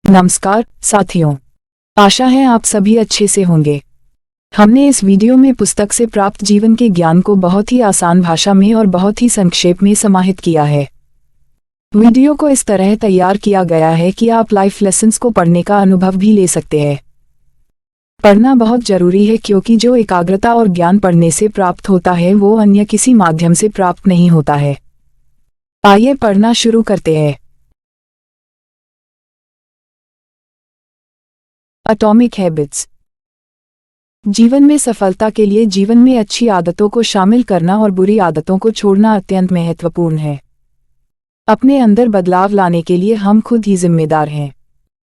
नमस्कार साथियों, आशा है आप सभी अच्छे से होंगे। हमने इस वीडियो में पुस्तक से प्राप्त जीवन के ज्ञान को बहुत ही आसान भाषा में और बहुत ही संक्षेप में समाहित किया है। वीडियो को इस तरह तैयार किया गया है कि आप लाइफ लेसन्स को पढ़ने का अनुभव भी ले सकते हैं। पढ़ना बहुत जरूरी है क्योंकि जो एकाग्रता और ज्ञान पढ़ने से प्राप्त होता है वो अन्य किसी माध्यम से प्राप्त नहीं होता है। आइए पढ़ना शुरू करते हैं। Atomic habits. जीवन में सफलता के लिए जीवन में अच्छी आदतों को शामिल करना और बुरी आदतों को छोड़ना अत्यंत महत्वपूर्ण है। अपने अंदर बदलाव लाने के लिए हम खुद ही जिम्मेदार हैं।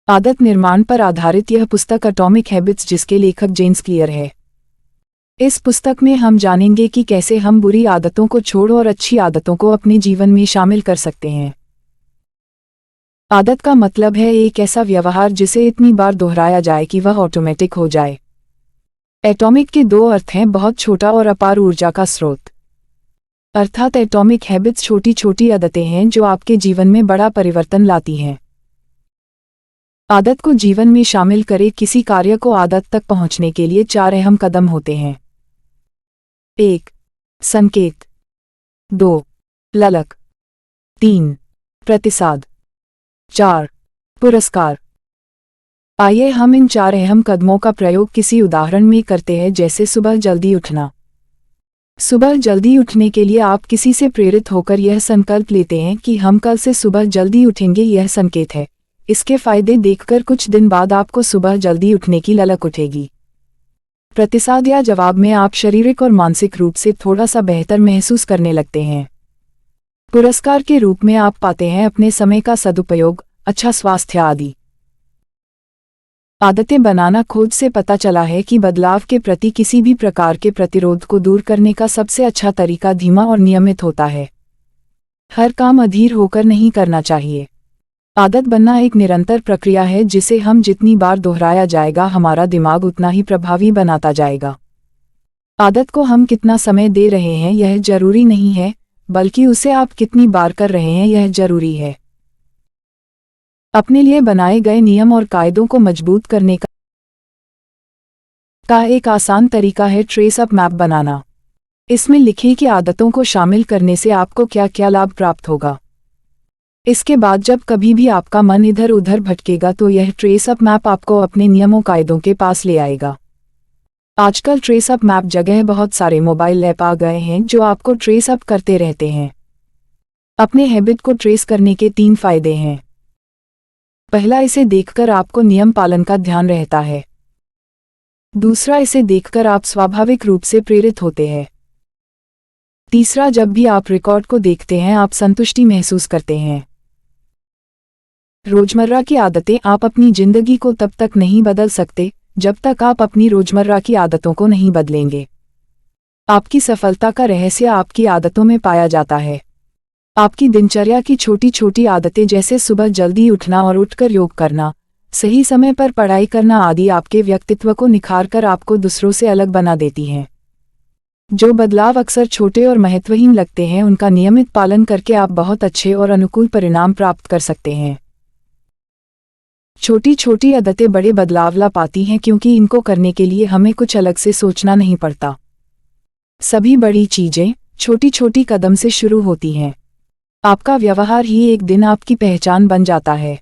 आदत निर्माण पर आधारित यह पुस्तक एटॉमिक हैबिट्स, जिसके लेखक जेम्स क्लियर है। इस पुस्तक में हम जानेंगे कि कैसे हम बुरी आदतों को छोड़ और अच्छी आदतों को अपने जीवन में शामिल कर सकते हैं। आदत का मतलब है एक ऐसा व्यवहार जिसे इतनी बार दोहराया जाए कि वह ऑटोमेटिक हो जाए। एटॉमिक के दो अर्थ हैं, बहुत छोटा और अपार ऊर्जा का स्रोत। अर्थात एटॉमिक हैबिट्स छोटी छोटी आदतें हैं जो आपके जीवन में बड़ा परिवर्तन लाती हैं। आदत को जीवन में शामिल करें। किसी कार्य को आदत तक पहुंचने के लिए 4 अहम कदम होते हैं। 1. संकेत। 2. ललक। 3. प्रतिसाद। 4. पुरस्कार। आइए हम इन 4 अहम कदमों का प्रयोग किसी उदाहरण में करते हैं, जैसे सुबह जल्दी उठना। सुबह जल्दी उठने के लिए आप किसी से प्रेरित होकर यह संकल्प लेते हैं कि हम कल से सुबह जल्दी उठेंगे। यह संकेत है। इसके फायदे देखकर कुछ दिन बाद आपको सुबह जल्दी उठने की ललक उठेगी। प्रतिसाद या जवाब में आप शारीरिक और मानसिक रूप से थोड़ा सा बेहतर महसूस करने लगते हैं। पुरस्कार के रूप में आप पाते हैं अपने समय का सदुपयोग, अच्छा स्वास्थ्य आदि। आदतें बनाना। खोज से पता चला है कि बदलाव के प्रति किसी भी प्रकार के प्रतिरोध को दूर करने का सबसे अच्छा तरीका धीमा और नियमित होता है। हर काम अधीर होकर नहीं करना चाहिए। आदत बनना एक निरंतर प्रक्रिया है जिसे हम जितनी बार दोहराया जाएगा हमारा दिमाग उतना ही प्रभावी बनाता जाएगा। आदत को हम कितना समय दे रहे हैं यह जरूरी नहीं है, बल्कि उसे आप कितनी बार कर रहे हैं यह जरूरी है। अपने लिए बनाए गए नियम और कायदों को मजबूत करने का एक आसान तरीका है ट्रेस अप मैप बनाना। इसमें लिखें कि आदतों को शामिल करने से आपको क्या क्या लाभ प्राप्त होगा। इसके बाद जब कभी भी आपका मन इधर उधर भटकेगा तो यह ट्रेस अप मैप आपको अपने नियमों कायदों के पास ले आएगा। आजकल ट्रेस अप मैप जगह बहुत सारे मोबाइल ऐप आ गए हैं जो आपको ट्रेस अप करते रहते हैं। अपने हैबिट को ट्रेस करने के 3 फायदे हैं। पहला, इसे देखकर आपको नियम पालन का ध्यान रहता है। दूसरा, इसे देखकर आप स्वाभाविक रूप से प्रेरित होते हैं। तीसरा, जब भी आप रिकॉर्ड को देखते हैं आप संतुष्टि महसूस करते हैं। रोजमर्रा की आदतें। आप अपनी जिंदगी को तब तक नहीं बदल सकते जब तक आप अपनी रोजमर्रा की आदतों को नहीं बदलेंगे। आपकी सफलता का रहस्य आपकी आदतों में पाया जाता है। आपकी दिनचर्या की छोटी छोटी आदतें जैसे सुबह जल्दी उठना और उठकर योग करना, सही समय पर पढ़ाई करना आदि आपके व्यक्तित्व को निखार कर आपको दूसरों से अलग बना देती हैं। जो बदलाव अक्सर छोटे और महत्वहीन लगते हैं उनका नियमित पालन करके आप बहुत अच्छे और अनुकूल परिणाम प्राप्त कर सकते हैं। छोटी छोटी आदतें बड़े बदलाव ला पाती हैं क्योंकि इनको करने के लिए हमें कुछ अलग से सोचना नहीं पड़ता। सभी बड़ी चीजें छोटी छोटी कदम से शुरू होती हैं। आपका व्यवहार ही एक दिन आपकी पहचान बन जाता है।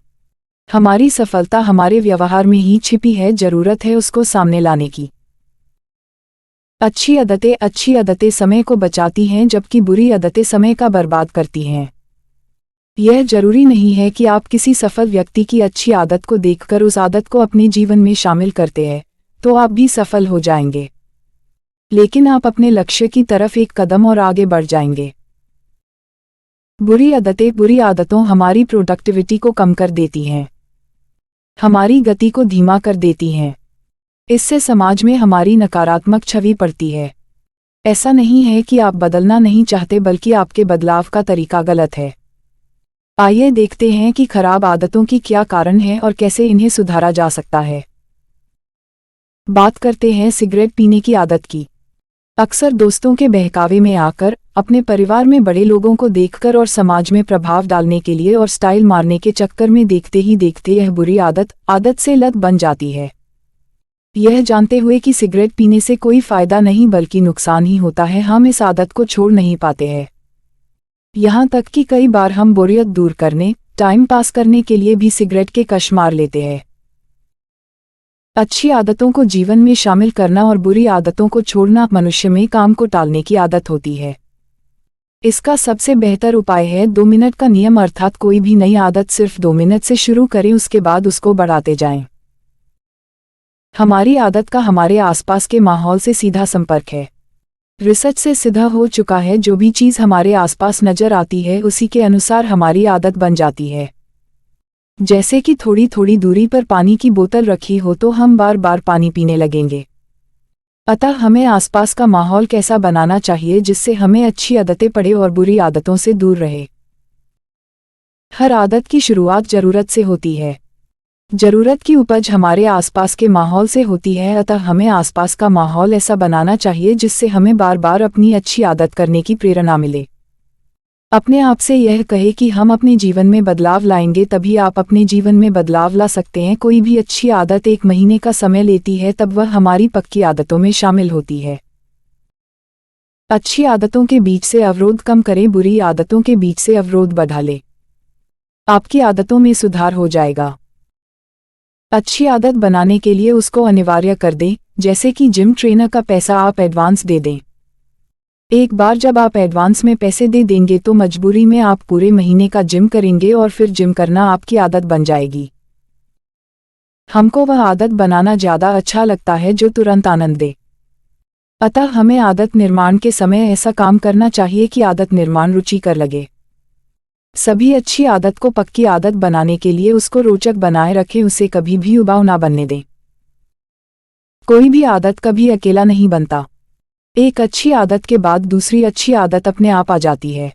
हमारी सफलता हमारे व्यवहार में ही छिपी है, जरूरत है उसको सामने लाने की। अच्छी आदतें समय को बचाती हैं जबकि बुरी आदतें समय का बर्बाद करती हैं। यह जरूरी नहीं है कि आप किसी सफल व्यक्ति की अच्छी आदत को देखकर उस आदत को अपने जीवन में शामिल करते हैं तो आप भी सफल हो जाएंगे, लेकिन आप अपने लक्ष्य की तरफ एक कदम और आगे बढ़ जाएंगे। बुरी आदतों हमारी प्रोडक्टिविटी को कम कर देती हैं, हमारी गति को धीमा कर देती हैं। इससे समाज में हमारी नकारात्मक छवि पड़ती है। ऐसा नहीं है कि आप बदलना नहीं चाहते, बल्कि आपके बदलाव का तरीका गलत है। आइए देखते हैं कि खराब आदतों की क्या कारण है और कैसे इन्हें सुधारा जा सकता है। बात करते हैं सिगरेट पीने की आदत की। अक्सर दोस्तों के बहकावे में आकर अपने परिवार में बड़े लोगों को देखकर और समाज में प्रभाव डालने के लिए और स्टाइल मारने के चक्कर में देखते ही देखते यह बुरी आदत से लत बन जाती है। यह जानते हुए कि सिगरेट पीने से कोई फायदा नहीं बल्कि नुकसान ही होता है, हम इस आदत को छोड़ नहीं पाते हैं। यहाँ तक कि कई बार हम बोरियत दूर करने, टाइम पास करने के लिए भी सिगरेट के कश मार लेते हैं। अच्छी आदतों को जीवन में शामिल करना और बुरी आदतों को छोड़ना मनुष्य में काम को टालने की आदत होती है। इसका सबसे बेहतर उपाय है 2 मिनट का नियम, अर्थात कोई भी नई आदत सिर्फ 2 मिनट से शुरू करें, उसके बाद उसको बढ़ाते जाएं। हमारी आदत का हमारे आसपास के माहौल से सीधा संपर्क है। रिसर्च से सिद्ध हो चुका है, जो भी चीज़ हमारे आसपास नजर आती है उसी के अनुसार हमारी आदत बन जाती है। जैसे कि थोड़ी थोड़ी दूरी पर पानी की बोतल रखी हो तो हम बार बार पानी पीने लगेंगे। अतः हमें आसपास का माहौल कैसा बनाना चाहिए जिससे हमें अच्छी आदतें पड़े और बुरी आदतों से दूर रहे। हर आदत की शुरुआत जरूरत से होती है। जरूरत की उपज हमारे आसपास के माहौल से होती है, अतः हमें आसपास का माहौल ऐसा बनाना चाहिए जिससे हमें बार बार अपनी अच्छी आदत करने की प्रेरणा मिले। अपने आप से यह कहे कि हम अपने जीवन में बदलाव लाएंगे, तभी आप अपने जीवन में बदलाव ला सकते हैं। कोई भी अच्छी आदत 1 महीने का समय लेती है, तब वह हमारी पक्की आदतों में शामिल होती है। अच्छी आदतों के बीच से अवरोध कम करें, बुरी आदतों के बीच से अवरोध बढ़ा ले। आपकी आदतों में सुधार हो जाएगा। अच्छी आदत बनाने के लिए उसको अनिवार्य कर दें, जैसे कि जिम ट्रेनर का पैसा आप एडवांस दे दें। एक बार जब आप एडवांस में पैसे दे देंगे तो मजबूरी में आप पूरे महीने का जिम करेंगे और फिर जिम करना आपकी आदत बन जाएगी। हमको वह आदत बनाना ज़्यादा अच्छा लगता है जो तुरंत आनंद दे। अतः हमें आदत निर्माण के समय ऐसा काम करना चाहिए कि आदत निर्माण रुचिकर लगे। सभी अच्छी आदत को पक्की आदत बनाने के लिए उसको रोचक बनाए रखें, उसे कभी भी उबाऊ ना बनने दें। कोई भी आदत कभी अकेला नहीं बनता। एक अच्छी आदत के बाद दूसरी अच्छी आदत अपने आप आ जाती है।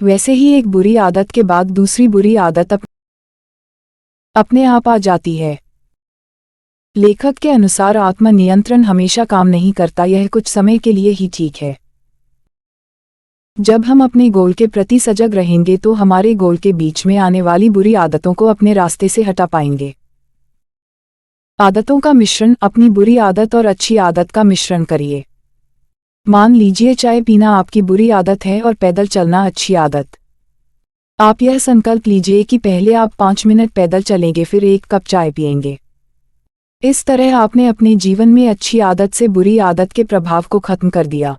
वैसे ही एक बुरी आदत के बाद दूसरी बुरी आदत अपने आप आ जाती है। लेखक के अनुसार आत्मनियंत्रण हमेशा काम नहीं करता, यह कुछ समय के लिए ही ठीक है। जब हम अपने गोल के प्रति सजग रहेंगे तो हमारे गोल के बीच में आने वाली बुरी आदतों को अपने रास्ते से हटा पाएंगे। आदतों का मिश्रण, अपनी बुरी आदत और अच्छी आदत का मिश्रण करिए। मान लीजिए चाय पीना आपकी बुरी आदत है और पैदल चलना अच्छी आदत। आप यह संकल्प लीजिए कि पहले आप 5 मिनट पैदल चलेंगे, फिर 1 कप चाय पिएंगे। इस तरह आपने अपने जीवन में अच्छी आदत से बुरी आदत के प्रभाव को खत्म कर दिया।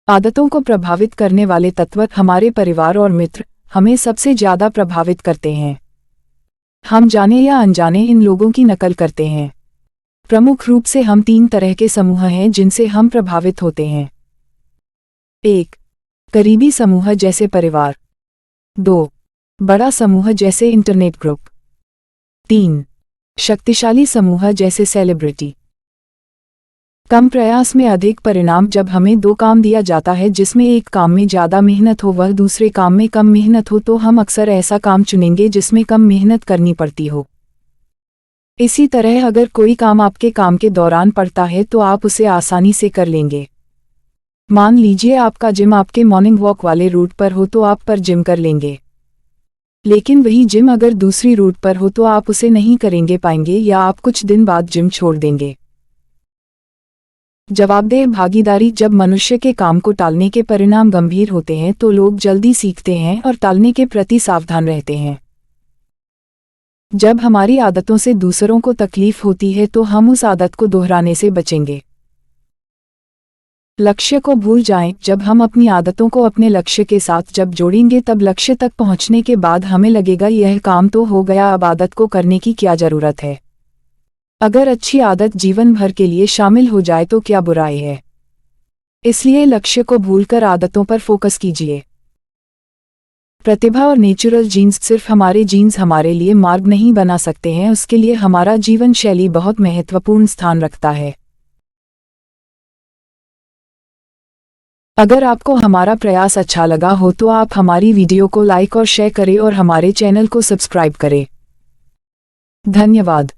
आदतों को प्रभावित करने वाले तत्व हमारे परिवार और मित्र हमें सबसे ज्यादा प्रभावित करते हैं। हम जाने या अनजाने इन लोगों की नकल करते हैं। प्रमुख रूप से हम 3 तरह के समूह हैं जिनसे हम प्रभावित होते हैं। 1. करीबी समूह जैसे परिवार। 2. बड़ा समूह जैसे इंटरनेट ग्रुप। 3. शक्तिशाली समूह जैसे सेलिब्रिटी। कम प्रयास में अधिक परिणाम। जब हमें 2 काम दिया जाता है जिसमें एक काम में ज़्यादा मेहनत हो वह दूसरे काम में कम मेहनत हो, तो हम अक्सर ऐसा काम चुनेंगे जिसमें कम मेहनत करनी पड़ती हो। इसी तरह अगर कोई काम आपके काम के दौरान पड़ता है तो आप उसे आसानी से कर लेंगे। मान लीजिए आपका जिम आपके मॉर्निंग वॉक वाले रूट पर हो तो आप पर जिम कर लेंगे, लेकिन वही जिम अगर दूसरी रूट पर हो तो आप उसे नहीं करेंगे पाएंगे या आप कुछ दिन बाद जिम छोड़ देंगे। जवाबदेह भागीदारी। जब मनुष्य के काम को टालने के परिणाम गंभीर होते हैं तो लोग जल्दी सीखते हैं और टालने के प्रति सावधान रहते हैं। जब हमारी आदतों से दूसरों को तकलीफ होती है तो हम उस आदत को दोहराने से बचेंगे। लक्ष्य को भूल जाएं। जब हम अपनी आदतों को अपने लक्ष्य के साथ जब जोड़ेंगे तब लक्ष्य तक पहुंचने के बाद हमें लगेगा यह काम तो हो गया, अब आदत को करने की क्या जरूरत है। अगर अच्छी आदत जीवन भर के लिए शामिल हो जाए तो क्या बुराई है। इसलिए लक्ष्य को भूलकर आदतों पर फोकस कीजिए। प्रतिभा और नेचुरल जीन्स। सिर्फ हमारे जीन्स हमारे लिए मार्ग नहीं बना सकते हैं, उसके लिए हमारा जीवन शैली बहुत महत्वपूर्ण स्थान रखता है। अगर आपको हमारा प्रयास अच्छा लगा हो तो आप हमारी वीडियो को लाइक और शेयर करें और हमारे चैनल को सब्सक्राइब करें। धन्यवाद।